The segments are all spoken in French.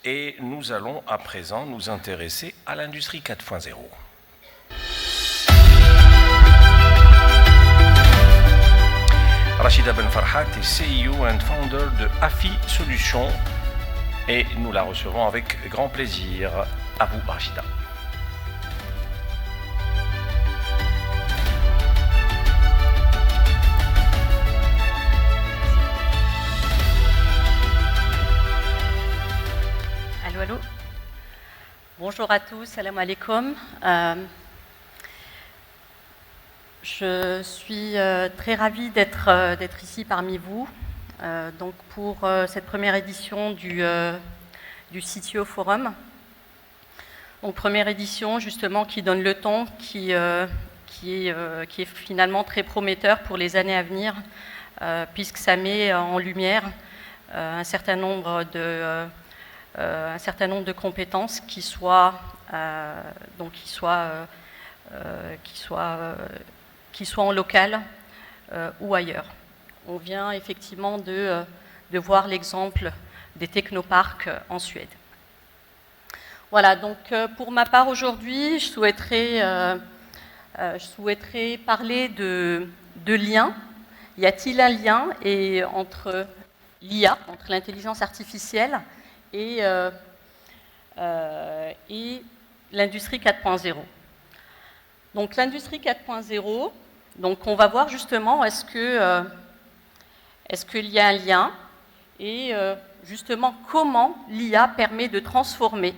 et nous allons à présent nous intéresser à l'industrie 4.0. Rachida Ben Farhat est CEO and founder de AFI Solutions et nous la recevons avec grand plaisir. À vous, Rachida. Allô. Bonjour à tous, salam alaikum. Je suis très ravie d'être ici parmi vous donc pour cette première édition du CTO Forum. Donc première édition justement qui donne le ton, qui est finalement très prometteur pour les années à venir puisque ça met en lumière un certain nombre de compétences qui soient en local ou ailleurs. On vient effectivement de voir l'exemple des technoparcs en Suède. Voilà, donc pour ma part aujourd'hui, je souhaiterais parler de liens. Y a-t-il un lien entre l'IA, entre l'intelligence artificielle et l'industrie 4.0. Donc l'industrie 4.0, donc on va voir justement est-ce qu'il y a un lien et justement comment l'IA permet de transformer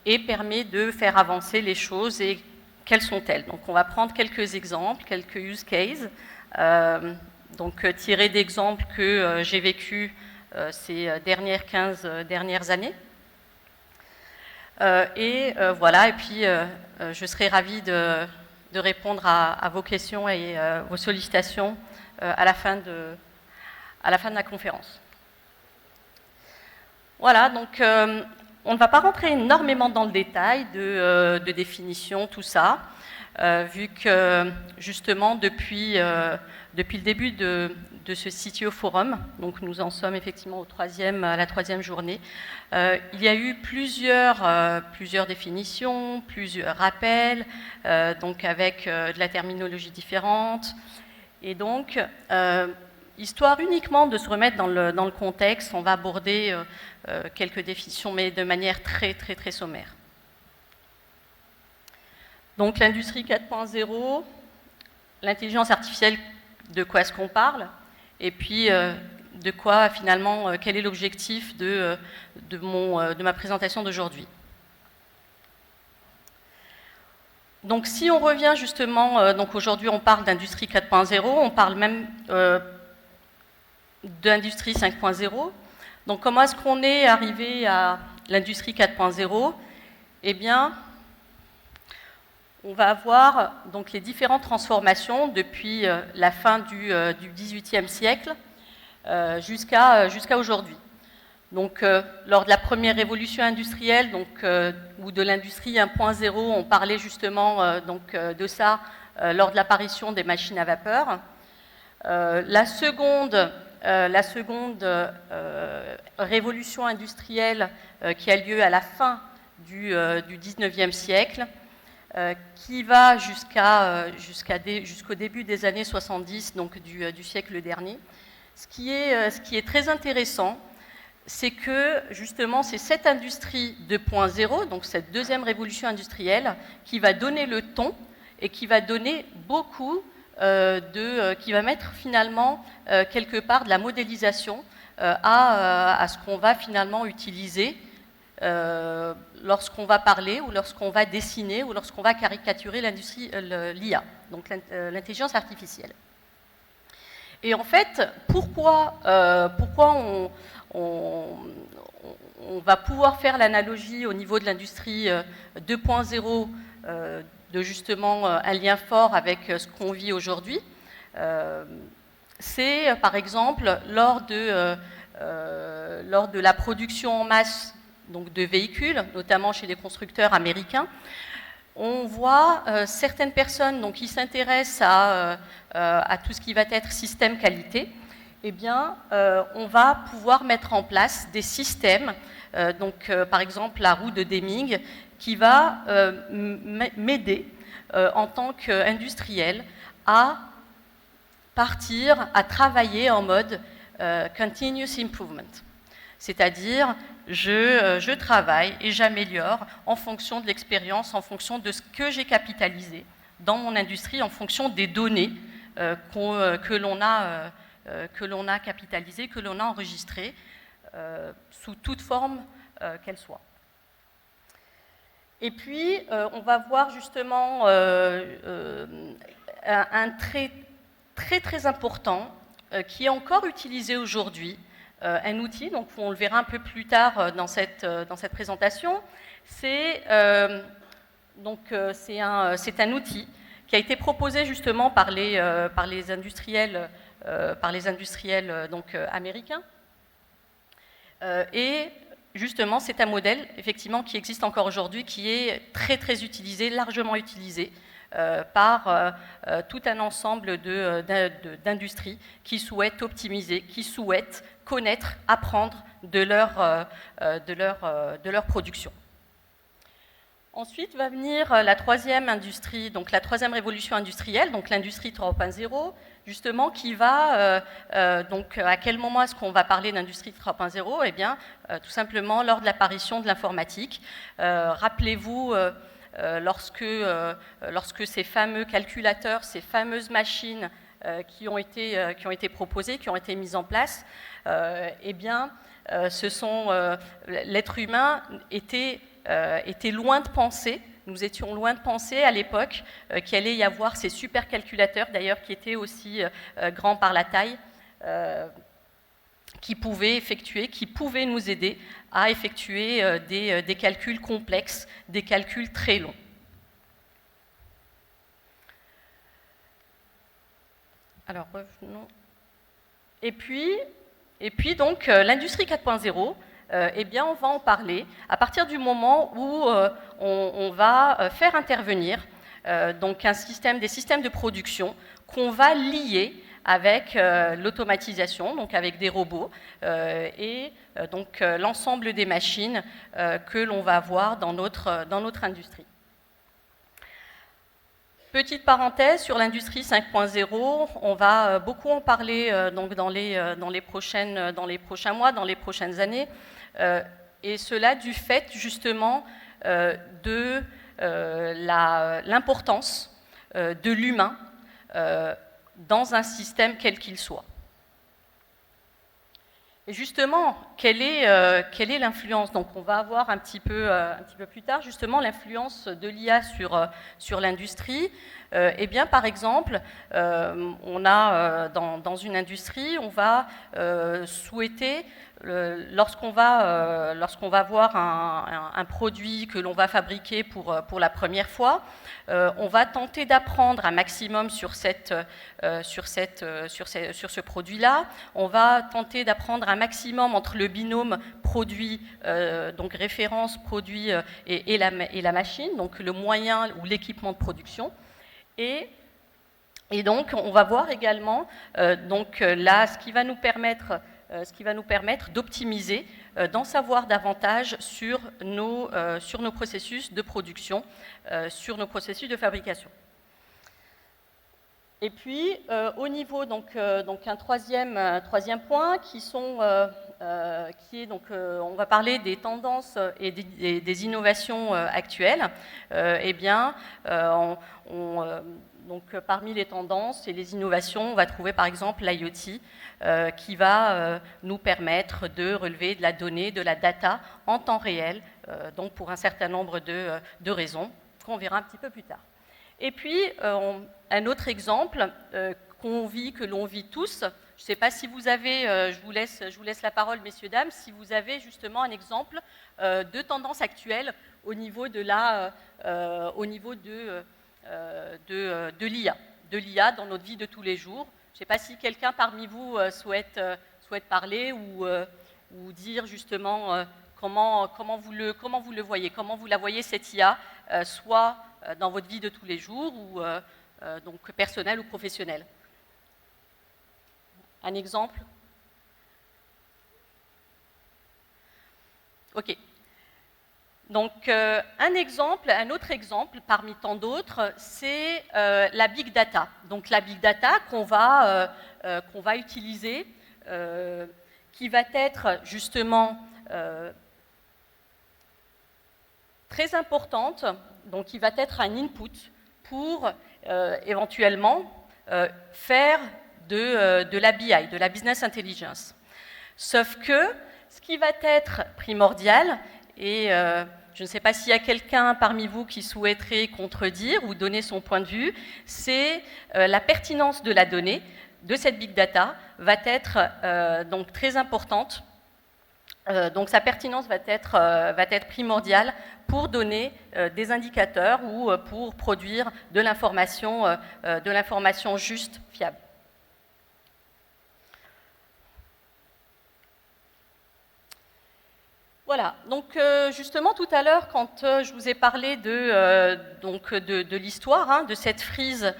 et permet de faire avancer les choses et quelles sont-elles. Donc on va prendre quelques exemples, quelques use cases, tirés d'exemples que j'ai vécus ces 15 dernières années. Voilà, et puis je serai ravie de répondre à vos questions et vos sollicitations à la fin de la conférence. Voilà, donc on ne va pas rentrer énormément dans le détail de définition, tout ça, vu que justement depuis le début de ce CTO Forum, donc nous en sommes effectivement à la troisième journée, il y a eu plusieurs définitions, plusieurs rappels, donc avec de la terminologie différente, et donc histoire uniquement de se remettre dans le contexte, on va aborder quelques définitions, mais de manière très très très sommaire. Donc l'industrie 4.0, l'intelligence artificielle, de quoi est-ce qu'on parle? Et puis, de quoi, finalement, quel est l'objectif de ma présentation d'aujourd'hui. Donc, si on revient justement, donc aujourd'hui, on parle d'industrie 4.0, on parle même d'industrie 5.0. Donc, comment est-ce qu'on est arrivé à l'industrie 4.0? Eh bien, on va avoir donc les différentes transformations depuis la fin du XVIIIe siècle jusqu'à aujourd'hui. Donc, lors de la première révolution industrielle, ou de l'industrie 1.0, on parlait justement de ça lors de l'apparition des machines à vapeur. La seconde révolution industrielle qui a lieu à la fin du XIXe siècle, qui va jusqu'au début des années 70, donc du siècle dernier. Ce qui est très intéressant, c'est que justement c'est cette industrie 2.0, donc cette deuxième révolution industrielle, qui va donner le ton et qui va donner beaucoup qui va mettre finalement quelque part de la modélisation à ce qu'on va finalement utiliser lorsqu'on va parler ou lorsqu'on va dessiner ou lorsqu'on va caricaturer l'IA, donc l'intelligence artificielle. Et en fait, pourquoi on va pouvoir faire l'analogie au niveau de l'industrie 2.0 de justement un lien fort avec ce qu'on vit aujourd'hui? C'est par exemple lors de la production en masse donc de véhicules, notamment chez les constructeurs américains, on voit certaines personnes donc, qui s'intéressent à tout ce qui va être système qualité. Eh bien, on va pouvoir mettre en place des systèmes par exemple la roue de Deming, qui va m'aider en tant qu'industriel à partir, à travailler en mode continuous improvement. C'est-à-dire, je travaille et j'améliore en fonction de l'expérience, en fonction de ce que j'ai capitalisé dans mon industrie, en fonction des données que l'on a capitalisées, que l'on a enregistrées, sous toute forme qu'elle soit. Et puis, on va voir justement un trait très très important qui est encore utilisé aujourd'hui, un outil, donc on le verra un peu plus tard dans cette présentation, c'est un outil qui a été proposé justement par les industriels, américains. Et justement, c'est un modèle effectivement qui existe encore aujourd'hui, qui est très très utilisé, largement utilisé par tout un ensemble d'industries qui souhaitent optimiser, qui souhaitent connaître, apprendre de leur production. Ensuite va venir la troisième industrie, donc la troisième révolution industrielle, donc l'industrie 3.0, justement qui va, donc à quel moment est-ce qu'on va parler d'industrie 3.0 ? Eh bien, tout simplement lors de l'apparition de l'informatique. Rappelez-vous, lorsque ces fameux calculateurs, ces fameuses machines qui ont été proposées, qui ont été mises en place, eh bien, l'être humain était loin de penser, nous étions loin de penser à l'époque qu'il allait y avoir ces supercalculateurs, d'ailleurs, qui étaient aussi grands par la taille, qui pouvaient nous aider à effectuer des calculs complexes, des calculs très longs. Alors, revenons. Et puis donc, l'industrie 4.0, eh bien, on va en parler à partir du moment où on va faire intervenir donc des systèmes de production qu'on va lier avec l'automatisation, donc avec des robots et donc l'ensemble des machines que l'on va avoir dans notre industrie. Petite parenthèse sur l'industrie 5.0, on va beaucoup en parler donc dans les prochains mois, dans les prochaines années, et cela du fait justement de l'importance de l'humain dans un système quel qu'il soit. Et justement, quelle est l'influence ? Donc on va avoir un petit peu plus tard justement l'influence de l'IA sur l'industrie. Eh bien, par exemple, on a dans une industrie, on va souhaiter, lorsqu'on va voir un produit que l'on va fabriquer pour la première fois, on va tenter d'apprendre un maximum sur ce produit-là. On va tenter d'apprendre un maximum entre le binôme produit, donc référence produit et la machine, donc le moyen ou l'équipement de production. Et donc, on va voir également ce qui va nous permettre d'optimiser, d'en savoir davantage sur nos processus de production, sur nos processus de fabrication. Et puis, au niveau, un troisième point, on va parler des tendances et des innovations actuelles. Eh bien, parmi les tendances et les innovations, on va trouver par exemple l'IoT qui va nous permettre de relever de la donnée, de la data en temps réel, donc pour un certain nombre de raisons qu'on verra un petit peu plus tard. Et puis, un autre exemple que l'on vit tous, je ne sais pas si vous avez, je vous laisse la parole, messieurs, dames, si vous avez justement un exemple de tendance actuelle au niveau de l'IA dans notre vie de tous les jours. Je ne sais pas si quelqu'un parmi vous souhaite parler ou dire justement comment vous le voyez, comment vous la voyez cette IA, soit dans votre vie de tous les jours ou donc personnelle ou professionnelle. Un exemple ? OK. Donc, un autre exemple parmi tant d'autres, c'est la big data. Donc, la big data qu'on va utiliser, qui va être justement très importante, donc qui va être un input pour éventuellement faire de la BI, de la business intelligence. Sauf que ce qui va être primordial, et je ne sais pas s'il y a quelqu'un parmi vous qui souhaiterait contredire ou donner son point de vue, c'est la pertinence de la donnée, de cette big data, va être donc très importante. Donc sa pertinence va être primordiale pour donner des indicateurs ou pour produire de l'information juste, fiable. Voilà, donc justement tout à l'heure, quand je vous ai parlé de l'histoire, de cette frise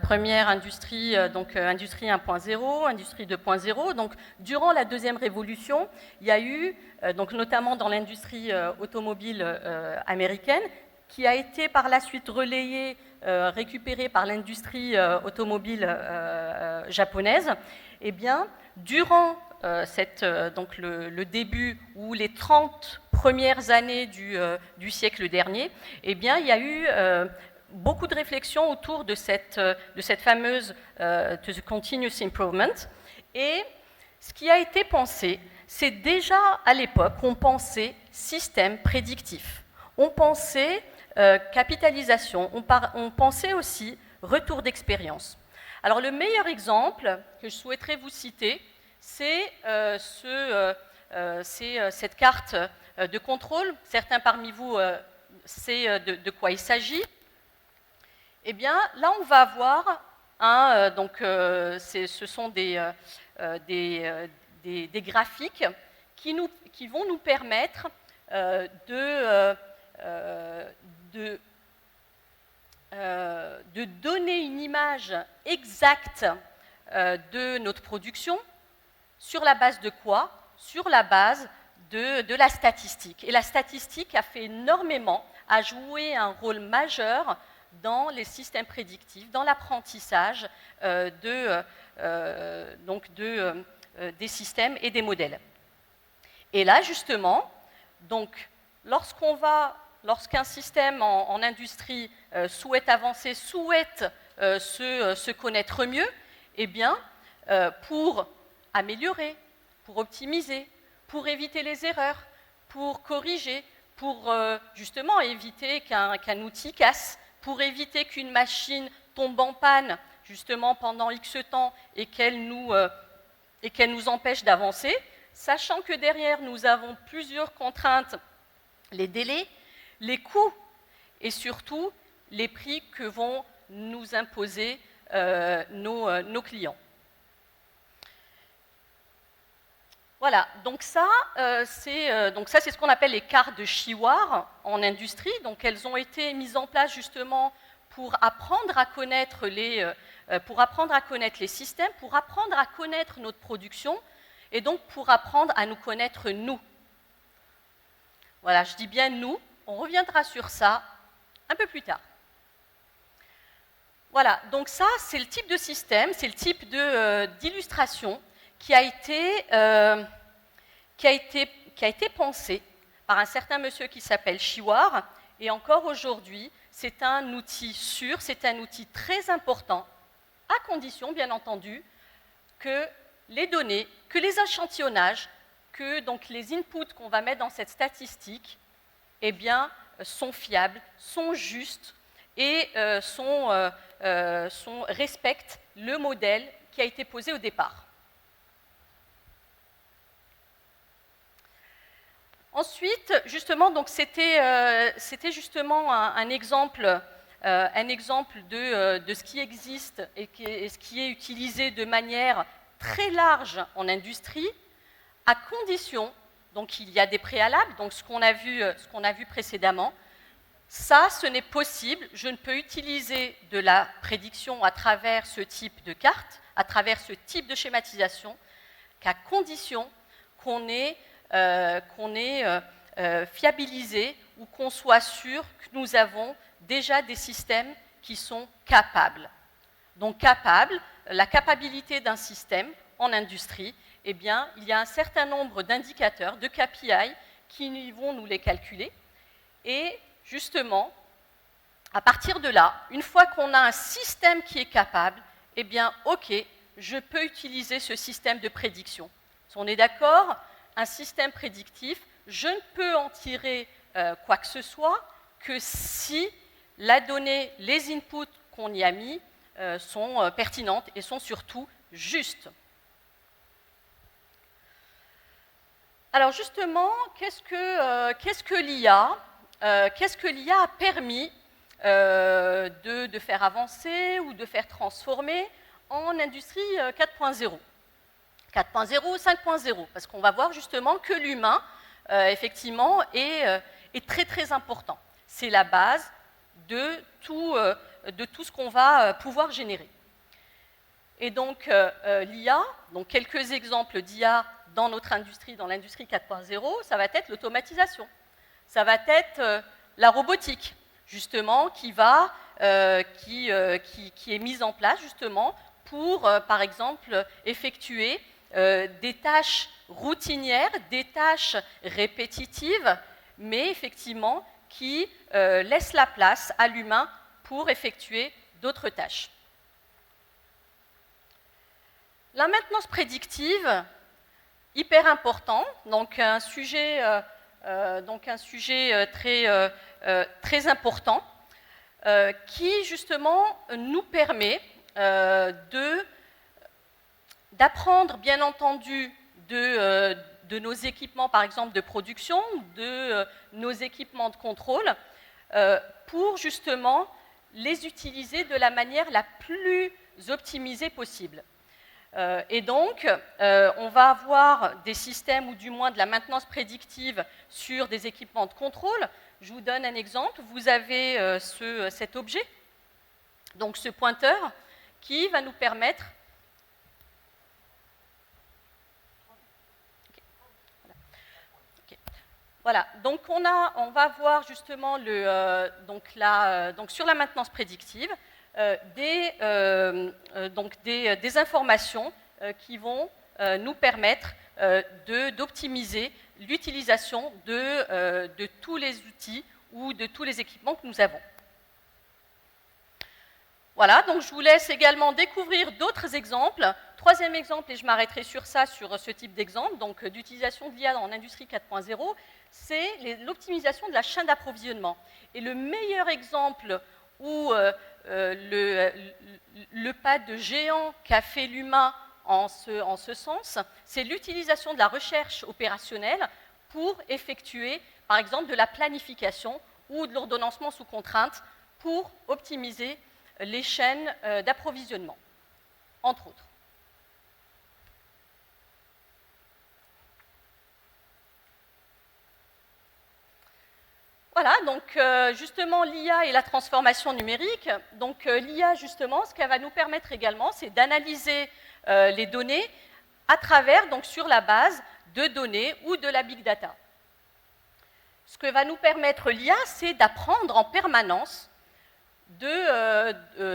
première industrie, donc industrie 1.0, industrie 2.0, donc durant la deuxième révolution, il y a eu, donc notamment dans l'industrie automobile américaine, qui a été par la suite relayée, récupérée par l'industrie automobile japonaise, et bien, durant donc le début ou les 30 premières années du siècle dernier, eh bien, il y a eu beaucoup de réflexions autour de cette fameuse the continuous improvement. Et ce qui a été pensé, c'est déjà à l'époque, on pensait système prédictif, on pensait capitalisation, on pensait aussi retour d'expérience. Alors le meilleur exemple que je souhaiterais vous citer, c'est cette carte de contrôle. Certains parmi vous savent de quoi il s'agit. Eh bien, là, on va avoir ce sont des graphiques qui vont nous permettre de donner une image exacte de notre production. Sur la base de quoi? Sur la base de la statistique. Et la statistique a joué un rôle majeur dans les systèmes prédictifs, dans l'apprentissage des systèmes et des modèles. Et là, justement, donc, lorsqu'un système en industrie souhaite avancer, souhaite se connaître mieux, eh bien, pour améliorer, pour optimiser, pour éviter les erreurs, pour corriger, pour justement éviter qu'un outil casse, pour éviter qu'une machine tombe en panne justement pendant X temps et qu'elle nous empêche d'avancer, sachant que derrière nous avons plusieurs contraintes, les délais, les coûts et surtout les prix que vont nous imposer nos clients. Voilà, donc ça, c'est ce qu'on appelle les cartes de Shewhart en industrie. Donc, elles ont été mises en place justement pour apprendre à connaître les systèmes, pour apprendre à connaître notre production et donc pour apprendre à nous connaître nous. Voilà, je dis bien nous, on reviendra sur ça un peu plus tard. Voilà, donc ça, c'est le type de système, c'est le type d'illustration qui a été pensé par un certain monsieur qui s'appelle Shewhart, et encore aujourd'hui, c'est un outil sûr, c'est un outil très important, à condition, bien entendu, que les données, que les échantillonnages, que donc les inputs qu'on va mettre dans cette statistique, eh bien, sont fiables, sont justes et respectent le modèle qui a été posé au départ. Ensuite, justement, donc c'était justement un exemple de ce qui existe et ce qui est utilisé de manière très large en industrie, à condition, donc il y a des préalables, donc ce qu'on a vu précédemment. Ça, ce n'est possible, je ne peux utiliser de la prédiction à travers ce type de carte, à travers ce type de schématisation, qu'à condition qu'on ait fiabiliser ou qu'on soit sûr que nous avons déjà des systèmes qui sont capables. Donc la capacité d'un système en industrie, eh bien, il y a un certain nombre d'indicateurs, de KPI, qui vont nous les calculer. Et justement, à partir de là, une fois qu'on a un système qui est capable, eh bien, OK, je peux utiliser ce système de prédiction. Si on est d'accord, un système prédictif, je ne peux en tirer quoi que ce soit que si la donnée, les inputs qu'on y a mis sont pertinentes et sont surtout justes. Alors justement, qu'est-ce que l'IA a permis de faire avancer ou de faire transformer en industrie 4.0 4.0 ou 5.0, parce qu'on va voir justement que l'humain, effectivement, est très très important. C'est la base de tout ce qu'on va pouvoir générer. Et donc l'IA, donc quelques exemples d'IA dans notre industrie, dans l'industrie 4.0, ça va être l'automatisation, ça va être la robotique, justement, qui est mise en place justement pour, par exemple, effectuer des tâches routinières, des tâches répétitives, mais effectivement qui laissent la place à l'humain pour effectuer d'autres tâches. La maintenance prédictive, hyper important, donc un sujet très important, qui justement nous permet d'apprendre, bien entendu, de nos équipements, par exemple, de production, de nos équipements de contrôle, pour justement les utiliser de la manière la plus optimisée possible. Et donc, on va avoir des systèmes, ou du moins de la maintenance prédictive sur des équipements de contrôle. Je vous donne un exemple. Vous avez cet objet, donc ce pointeur, qui va nous permettre... Voilà, donc on va voir justement donc sur la maintenance prédictive des informations qui vont nous permettre d'optimiser l'utilisation de tous les outils ou de tous les équipements que nous avons. Voilà, donc je vous laisse également découvrir d'autres exemples. Troisième exemple, et je m'arrêterai sur ce type d'exemple, donc d'utilisation de l'IA en industrie 4.0, c'est l'optimisation de la chaîne d'approvisionnement. Et le meilleur exemple où le pas de géant qu'a fait l'humain en ce sens, c'est l'utilisation de la recherche opérationnelle pour effectuer, par exemple, de la planification ou de l'ordonnancement sous contrainte pour optimiser les chaînes d'approvisionnement, entre autres. Voilà, donc justement l'IA et la transformation numérique. Donc l'IA, justement, ce qu'elle va nous permettre également, c'est d'analyser les données à travers, donc sur la base de données ou de la big data. Ce que va nous permettre l'IA, c'est d'apprendre en permanence de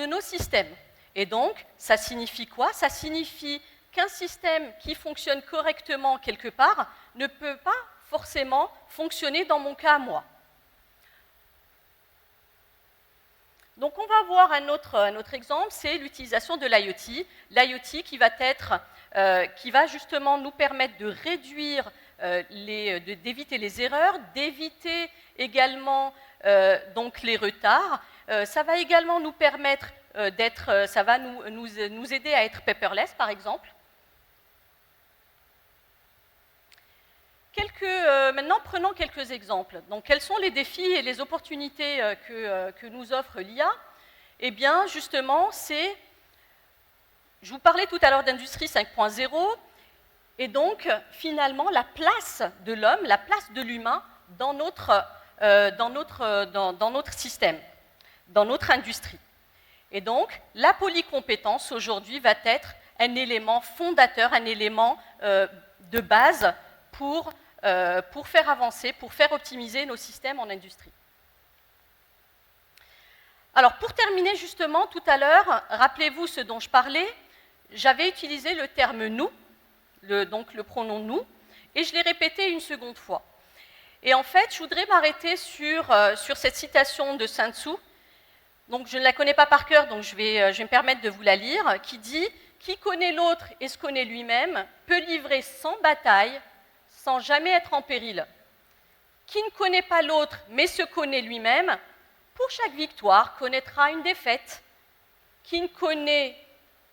nos systèmes. Et donc, ça signifie quoi? Ça signifie qu'un système qui fonctionne correctement quelque part ne peut pas forcément fonctionner dans mon cas à moi. Donc on va voir un autre exemple, c'est l'utilisation de l'IoT. L'IoT qui va justement nous permettre de réduire, d'éviter les erreurs, d'éviter également donc les retards. Ça va également nous permettre ça va nous aider à être paperless, par exemple. Maintenant, prenons quelques exemples. Donc, quels sont les défis et les opportunités que nous offre l'IA? Eh bien, justement, je vous parlais tout à l'heure d'industrie 5.0, et donc, finalement, la place de l'homme, la place de l'humain dans notre système, dans notre industrie. Et donc, la polycompétence, aujourd'hui, va être un élément fondateur, un élément de base pour pour faire avancer, pour faire optimiser nos systèmes en industrie. Alors, pour terminer justement, tout à l'heure, rappelez-vous ce dont je parlais, j'avais utilisé le terme « nous », donc le pronom « nous », et je l'ai répété une seconde fois. Et en fait, je voudrais m'arrêter sur cette citation de Sun Tzu. Donc, je ne la connais pas par cœur, donc je vais me permettre de vous la lire, qui dit « Qui connaît l'autre et se connaît lui-même peut livrer sans bataille, sans jamais être en péril. Qui ne connaît pas l'autre mais se connaît lui-même, pour chaque victoire connaîtra une défaite. Qui ne connaît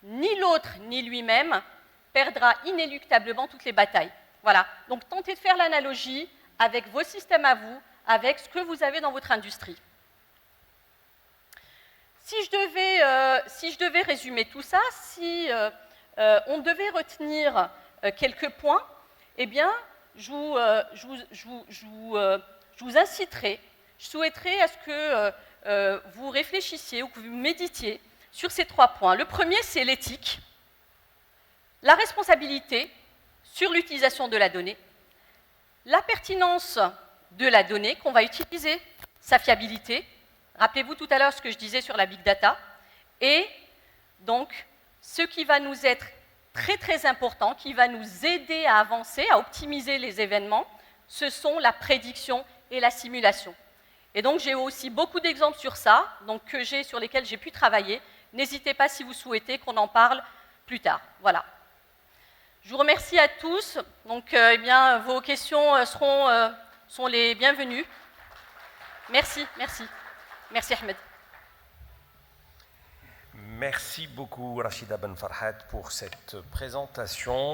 ni l'autre ni lui-même perdra inéluctablement toutes les batailles. » Voilà, donc tentez de faire l'analogie avec vos systèmes à vous, avec ce que vous avez dans votre industrie. Si je devais résumer tout ça, si on devait retenir quelques points, eh bien, je vous inciterai, je souhaiterais à ce que vous réfléchissiez ou que vous méditiez sur ces 3 points. Le premier, c'est l'éthique, la responsabilité sur l'utilisation de la donnée, la pertinence de la donnée qu'on va utiliser, sa fiabilité. Rappelez-vous tout à l'heure ce que je disais sur la big data. Et donc, ce qui va nous être très très important, qui va nous aider à avancer, à optimiser les événements, ce sont la prédiction et la simulation. Et donc, j'ai aussi beaucoup d'exemples sur ça, donc, sur lesquels j'ai pu travailler. N'hésitez pas si vous souhaitez qu'on en parle plus tard. Voilà. Je vous remercie à tous. Donc, eh bien, vos questions sont les bienvenues. Merci, merci. Merci Ahmed. Merci beaucoup Rachida Ben Farhat pour cette présentation.